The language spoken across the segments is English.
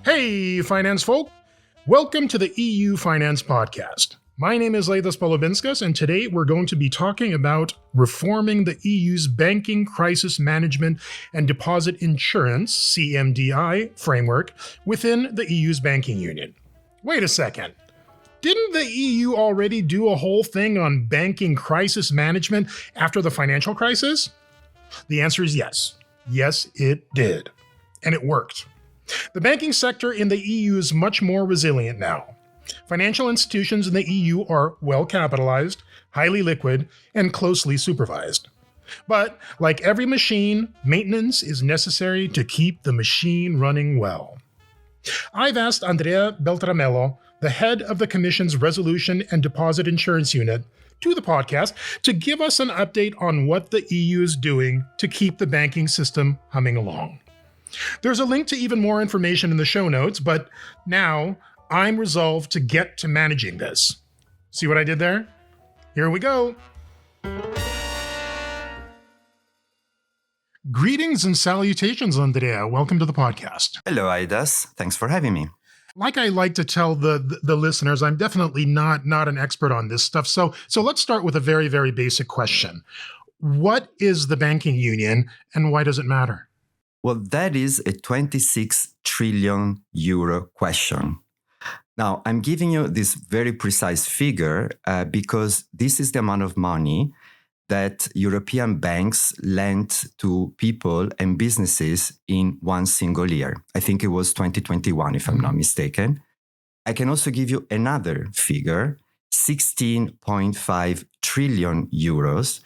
Hey, finance folk! Welcome to the EU Finance Podcast. My name is Aidas Palubinskas, and today we're going to be talking about reforming the EU's banking crisis management and deposit insurance (CMDI) framework within the EU's banking union. Wait a second. Didn't the EU already do a whole thing on banking crisis management after the financial crisis? The answer is yes. Yes, it did. And it worked. The banking sector in the EU is much more resilient now. Financial institutions in the EU are well capitalized, highly liquid, and closely supervised. But, like every machine, maintenance is necessary to keep the machine running well. I've asked Andrea Beltramello, the head of the Commission's Resolution and Deposit Insurance Unit, to the podcast to give us an update on what the EU is doing to keep the banking system humming along. There's a link to even more information in the show notes, but now I'm resolved to get to managing this. See what I did there? Here we go. Greetings and salutations, Andrea. Welcome to the podcast. Hello, Aidas. Thanks for having me. Like I like to tell the listeners, I'm definitely not an expert on this stuff. So let's start with a very, very basic question. What is the banking union and why does it matter? Well, that is a 26 trillion euro question. Now, I'm giving you this very precise figure because this is the amount of money that European banks lent to people and businesses in one single year. I think it was 2021, if I'm not mistaken. I can also give you another figure, 16.5 trillion euros,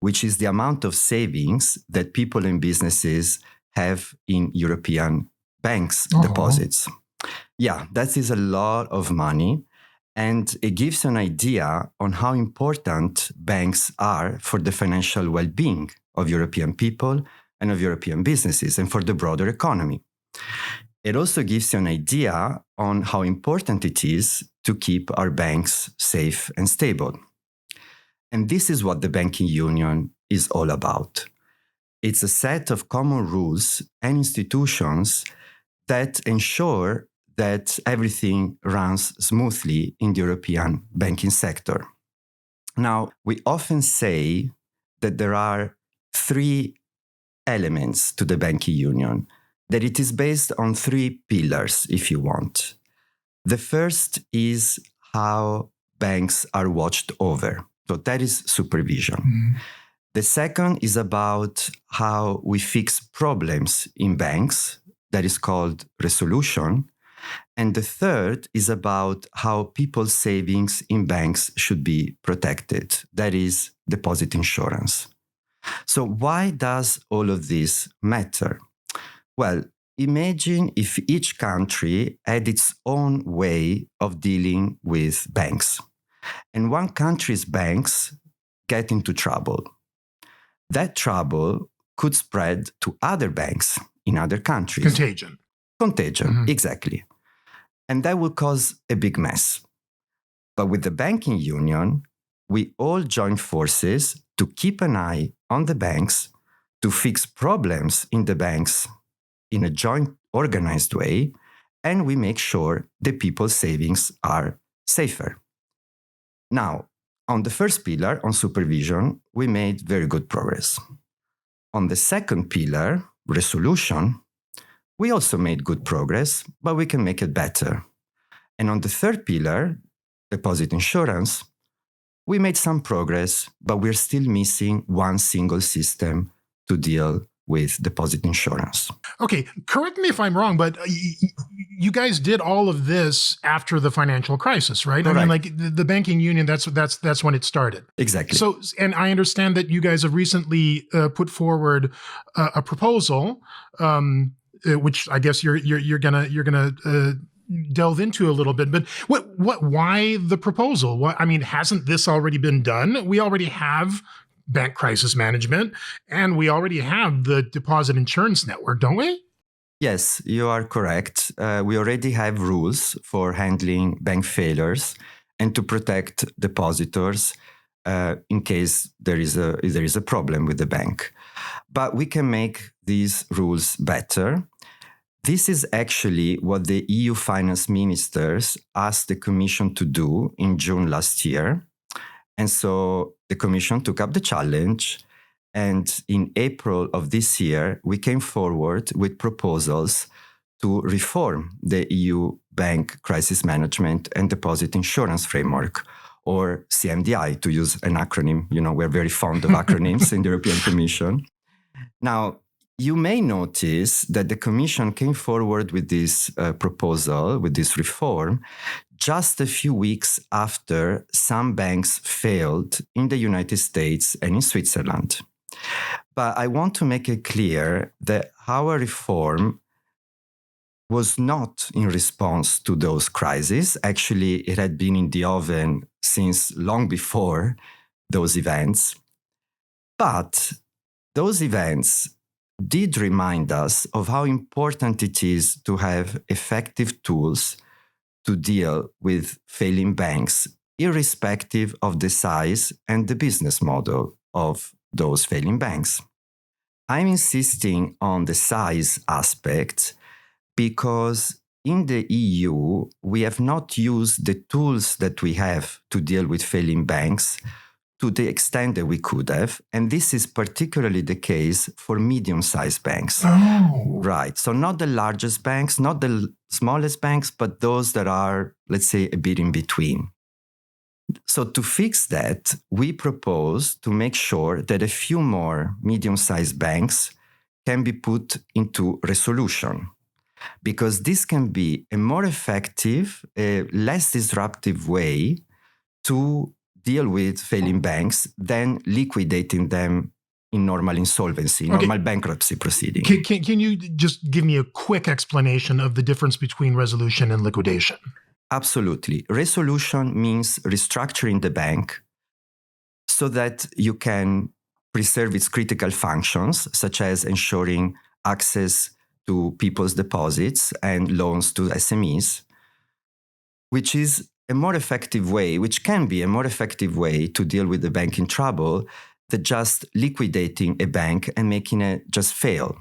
which is the amount of savings that people and businesses have in European banks' deposits. Yeah, that is a lot of money. And it gives an idea on how important banks are for the financial well-being of European people and of European businesses and for the broader economy. It also gives you an idea on how important it is to keep our banks safe and stable. And this is what the banking union is all about. It's a set of common rules and institutions that ensure that everything runs smoothly in the European banking sector. Now, we often say that there are three elements to the banking union, that it is based on three pillars, if you want. The first is how banks are watched over. So that is supervision. Mm-hmm. The second is about how we fix problems in banks, that is called resolution. And the third is about how people's savings in banks should be protected, that is deposit insurance. So why does all of this matter? Well, imagine if each country had its own way of dealing with banks, and one country's banks get into trouble. That trouble could spread to other banks in other countries. Contagion, Exactly. And that will cause a big mess. But with the banking union, we all join forces to keep an eye on the banks, to fix problems in the banks in a joint, organized way, and we make sure the people's savings are safer. Now, on the first pillar, on supervision, we made very good progress. On the second pillar, resolution, we also made good progress, but we can make it better. And on the third pillar, deposit insurance, we made some progress, but we're still missing one single system to deal with deposit insurance. Okay, correct me if I'm wrong, but you guys did all of this after the financial crisis, right? Correct. I mean, like the banking union, that's when it started. Exactly. So, and I understand that you guys have recently put forward a proposal, which I guess you're gonna delve into a little bit. But why the proposal? Hasn't this already been done? We already have bank crisis management, and we already have the deposit insurance network, don't we? Yes, you are correct. We already have rules for handling bank failures and to protect depositors in case there is a problem with the bank. But we can make these rules better. This is actually what the EU finance ministers asked the Commission to do in June last year. And so the Commission took up the challenge. And in April of this year, we came forward with proposals to reform the EU Bank Crisis Management and Deposit Insurance Framework, or CMDI, to use an acronym. You know, we're very fond of acronyms in the European Commission. Now, you may notice that the Commission came forward with this proposal, with this reform, just a few weeks after some banks failed in the United States and in Switzerland. But I want to make it clear that our reform was not in response to those crises. Actually, it had been in the oven since long before those events. But those events did remind us of how important it is to have effective tools to deal with failing banks, irrespective of the size and the business model of those failing banks. I'm insisting on the size aspect because in the EU, we have not used the tools that we have to deal with failing banks to the extent that we could have. And this is particularly the case for medium-sized banks. Oh. Right. So not the largest banks, not the smallest banks, but those that are, let's say, a bit in between. So to fix that, we propose to make sure that a few more medium-sized banks can be put into resolution, because this can be a more effective, less disruptive way to deal with failing banks than liquidating them in normal insolvency, normal bankruptcy proceeding. Can you just give me a quick explanation of the difference between resolution and liquidation? Absolutely. Resolution means restructuring the bank so that you can preserve its critical functions, such as ensuring access to people's deposits and loans to SMEs, which is a more effective way, which can be a more effective way to deal with the bank in trouble than just liquidating a bank and making it just fail.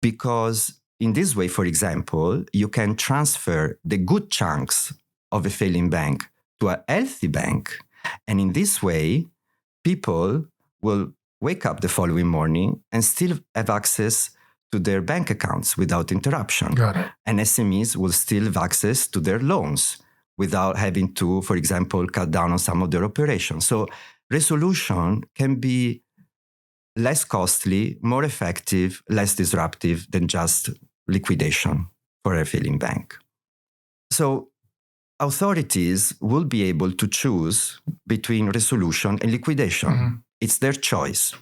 Because in this way, for example, you can transfer the good chunks of a failing bank to a healthy bank. And in this way, people will wake up the following morning and still have access to their bank accounts without interruption. Got it. And SMEs will still have access to their loans without having to, for example, cut down on some of their operations. So resolution can be less costly, more effective, less disruptive than just liquidation for a failing bank. So authorities will be able to choose between resolution and liquidation. Mm-hmm. It's their choice.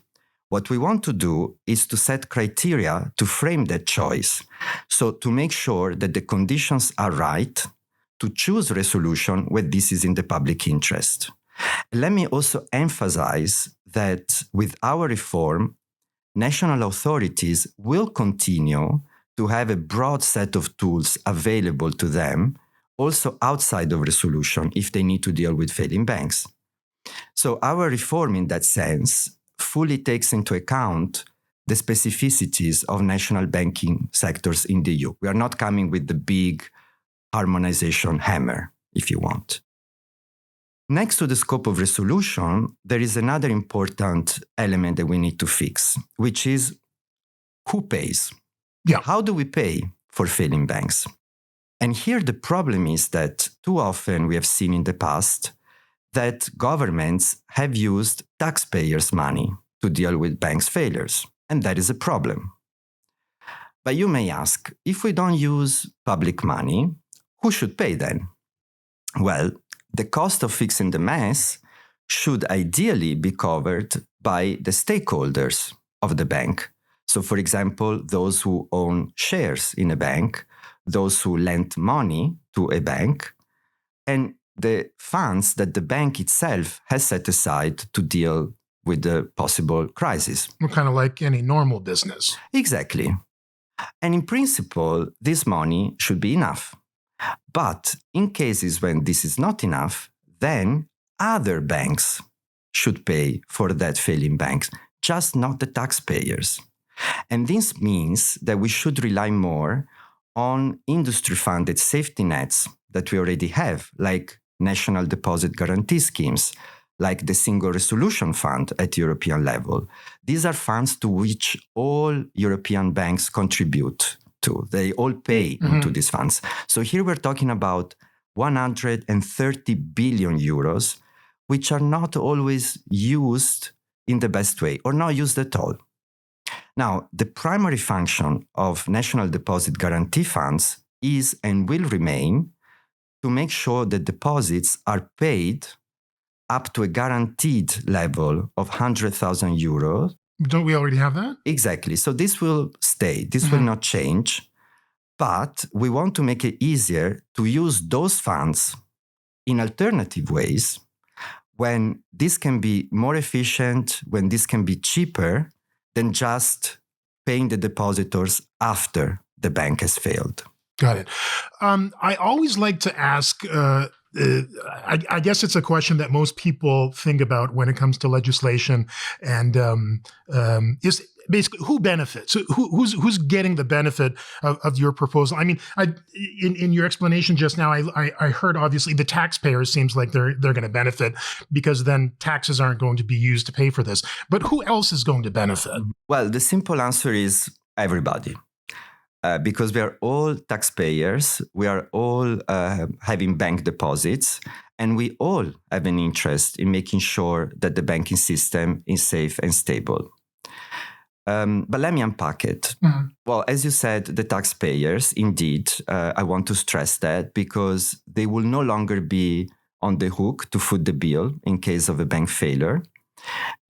What we want to do is to set criteria to frame that choice. So to make sure that the conditions are right to choose resolution when this is in the public interest. Let me also emphasize that with our reform, national authorities will continue to have a broad set of tools available to them, also outside of resolution, if they need to deal with failing banks. So our reform in that sense fully takes into account the specificities of national banking sectors in the EU. We are not coming with the big harmonization hammer, if you want. Next to the scope of resolution, there is another important element that we need to fix, which is who pays? Yeah. How do we pay for failing banks? And here the problem is that too often we have seen in the past that governments have used taxpayers' money to deal with banks' failures. And that is a problem. But you may ask, if we don't use public money, who should pay then? Well, the cost of fixing the mess should ideally be covered by the stakeholders of the bank. So, for example, those who own shares in a bank, those who lend money to a bank, and the funds that the bank itself has set aside to deal with the possible crisis. Kind of like any normal business. Exactly. And in principle, this money should be enough. But in cases when this is not enough, then other banks should pay for that failing banks, just not the taxpayers. And this means that we should rely more on industry-funded safety nets that we already have, like national deposit guarantee schemes, like the Single Resolution Fund at European level. These are funds to which all European banks contribute to. They all pay into these funds. So here we're talking about 130 billion euros, which are not always used in the best way or not used at all. Now, the primary function of national deposit guarantee funds is and will remain to make sure that deposits are paid up to a guaranteed level of 100,000 euros. Don't we already have that? Exactly. So this will stay. This will not change. But we want to make it easier to use those funds in alternative ways when this can be more efficient, when this can be cheaper than just paying the depositors after the bank has failed. Got it. I always like to ask, I guess it's a question that most people think about when it comes to legislation, and is basically who benefits? Who's getting the benefit of your proposal? I mean, in your explanation just now, I heard obviously the taxpayers seems like they're going to benefit because then taxes aren't going to be used to pay for this. But who else is going to benefit? Well, the simple answer is everybody. Because we are all taxpayers, we are all having bank deposits, and we all have an interest in making sure that the banking system is safe and stable. But let me unpack it. Well, as you said, the taxpayers, indeed, I want to stress that because they will no longer be on the hook to foot the bill in case of a bank failure.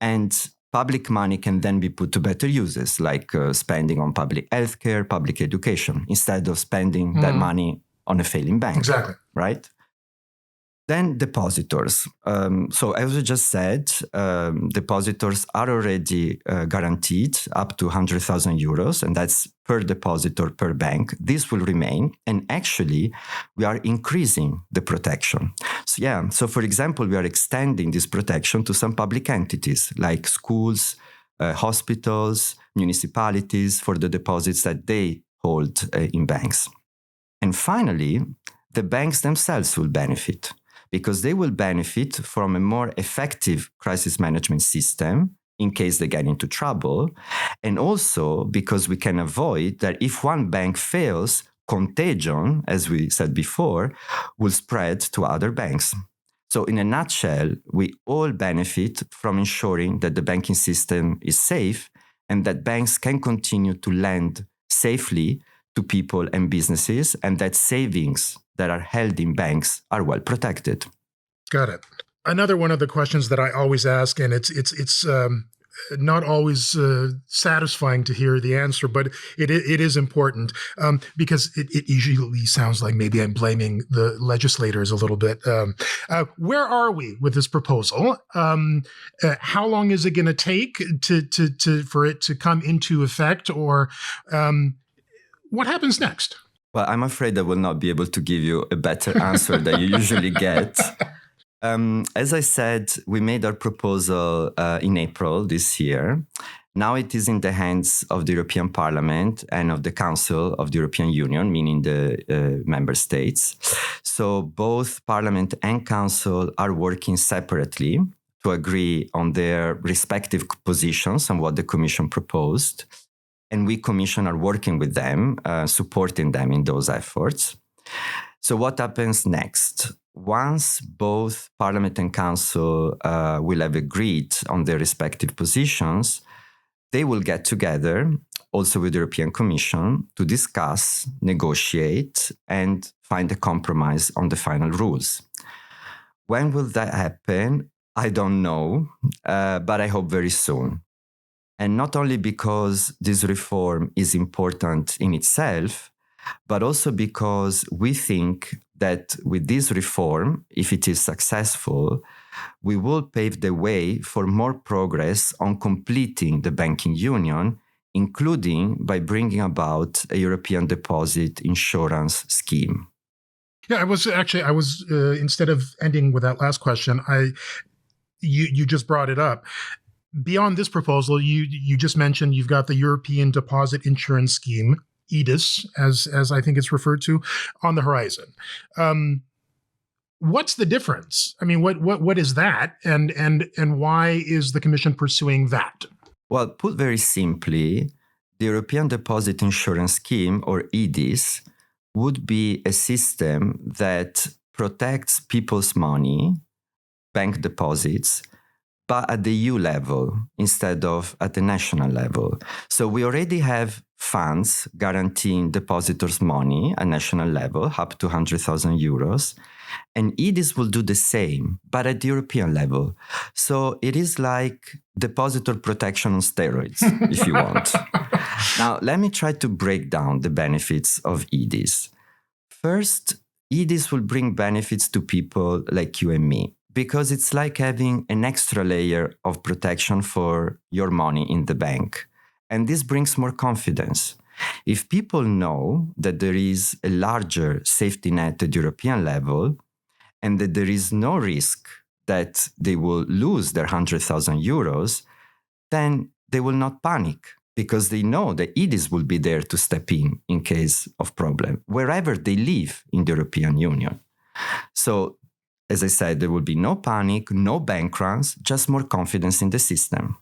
And public money can then be put to better uses, like spending on public healthcare, public education, instead of spending that money on a failing bank. Exactly. Right? Then depositors. So as we just said, depositors are already guaranteed up to 100,000 euros, and that's per depositor per bank. This will remain. And actually, we are increasing the protection. So for example, we are extending this protection to some public entities like schools, hospitals, municipalities for the deposits that they hold in banks. And finally, the banks themselves will benefit, because they will benefit from a more effective crisis management system in case they get into trouble, and also because we can avoid that if one bank fails, contagion, as we said before, will spread to other banks. So in a nutshell, we all benefit from ensuring that the banking system is safe and that banks can continue to lend safely to people and businesses, and that savings that are held in banks are well protected. Got it. Another one of the questions that I always ask, and it's not always satisfying to hear the answer, but it is important because it usually sounds like maybe I'm blaming the legislators a little bit. Where are we with this proposal? How long is it going to take for it to come into effect, or what happens next? Well, I'm afraid I will not be able to give you a better answer than you usually get. As I said, we made our proposal in April this year. Now it is in the hands of the European Parliament and of the Council of the European Union, meaning the member states. So both Parliament and Council are working separately to agree on their respective positions on what the Commission proposed. And we, Commission, are working with them, supporting them in those efforts. So what happens next? Once both Parliament and Council will have agreed on their respective positions, they will get together, also with the European Commission, to discuss, negotiate, and find a compromise on the final rules. When will that happen? I don't know, but I hope very soon. And not only because this reform is important in itself, but also because we think that with this reform, if it is successful, we will pave the way for more progress on completing the banking union, including by bringing about a European deposit insurance scheme. Yeah, I was instead of ending with that last question, you just brought it up. beyond this proposal, you just mentioned you've got the European Deposit Insurance Scheme, Aidas, as I think it's referred to, on the horizon. What's the difference? I mean, what is that, and why is the Commission pursuing that? Well, put very simply, the European Deposit Insurance Scheme, or EDIS, would be a system that protects people's money, bank deposits, but at the EU level instead of at the national level. So we already have funds guaranteeing depositors' money at national level, up to 100,000 euros. And EDIS will do the same, but at the European level. So it is like depositor protection on steroids, if you want. Now, let me try to break down the benefits of EDIS. First, EDIS will bring benefits to people like you and me, because it's like having an extra layer of protection for your money in the bank. And this brings more confidence. If people know that there is a larger safety net at European level and that there is no risk that they will lose their 100,000 euros, then they will not panic because they know that EDIS will be there to step in case of problem, wherever they live in the European Union. So, as I said, there will be no panic, no bank runs, just more confidence in the system.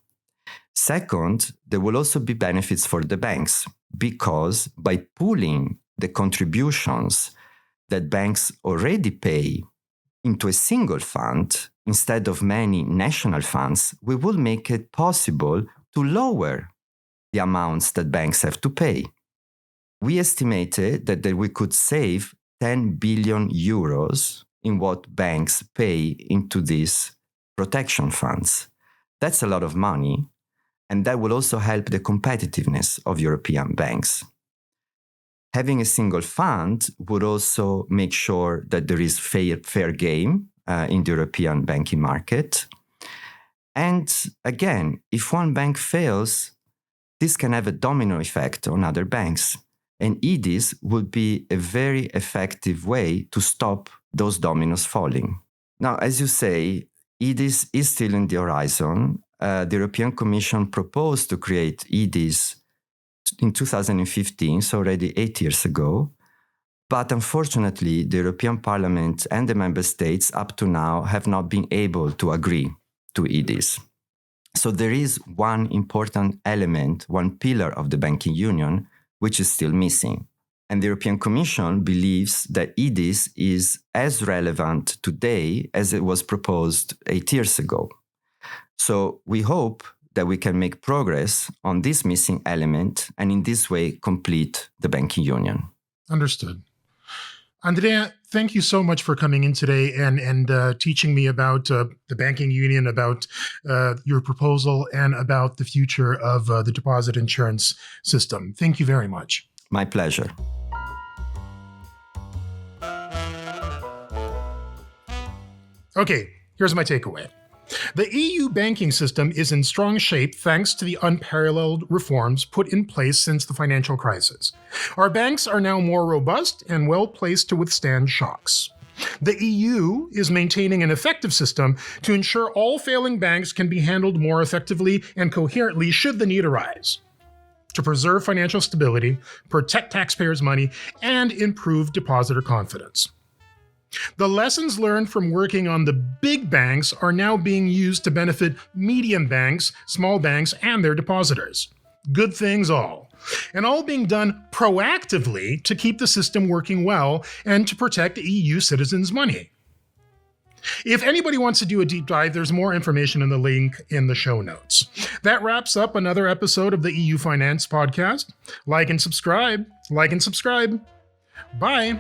Second, there will also be benefits for the banks, because by pooling the contributions that banks already pay into a single fund instead of many national funds, we will make it possible to lower the amounts that banks have to pay. We estimated that we could save 10 billion euros in what banks pay into these protection funds. That's a lot of money, and that will also help the competitiveness of European banks. Having a single fund would also make sure that there is fair game in the European banking market. And again, if one bank fails, this can have a domino effect on other banks. And EDIS would be a very effective way to stop those dominoes falling. Now, as you say, EDIS is still in the horizon. The European Commission proposed to create EDIS in 2015, so already 8 years ago. But unfortunately, the European Parliament and the member states up to now have not been able to agree to EDIS. So there is one important element, one pillar of the banking union, which is still missing. And the European Commission believes that EDIS is as relevant today as it was proposed 8 years ago. So we hope that we can make progress on this missing element and in this way complete the banking union. Understood. Andrea, thank you so much for coming in today and teaching me about the banking union, about your proposal, and about the future of the deposit insurance system. Thank you very much. My pleasure. Okay, here's my takeaway. The EU banking system is in strong shape thanks to the unparalleled reforms put in place since the financial crisis. Our banks are now more robust and well placed to withstand shocks. The EU is maintaining an effective system to ensure all failing banks can be handled more effectively and coherently should the need arise, to preserve financial stability, protect taxpayers' money, and improve depositor confidence. The lessons learned from working on the big banks are now being used to benefit medium banks, small banks, and their depositors. Good things all. And all being done proactively to keep the system working well and to protect EU citizens' money. If anybody wants to do a deep dive, there's more information in the link in the show notes. That wraps up another episode of the EU Finance Podcast. Like and subscribe. Bye.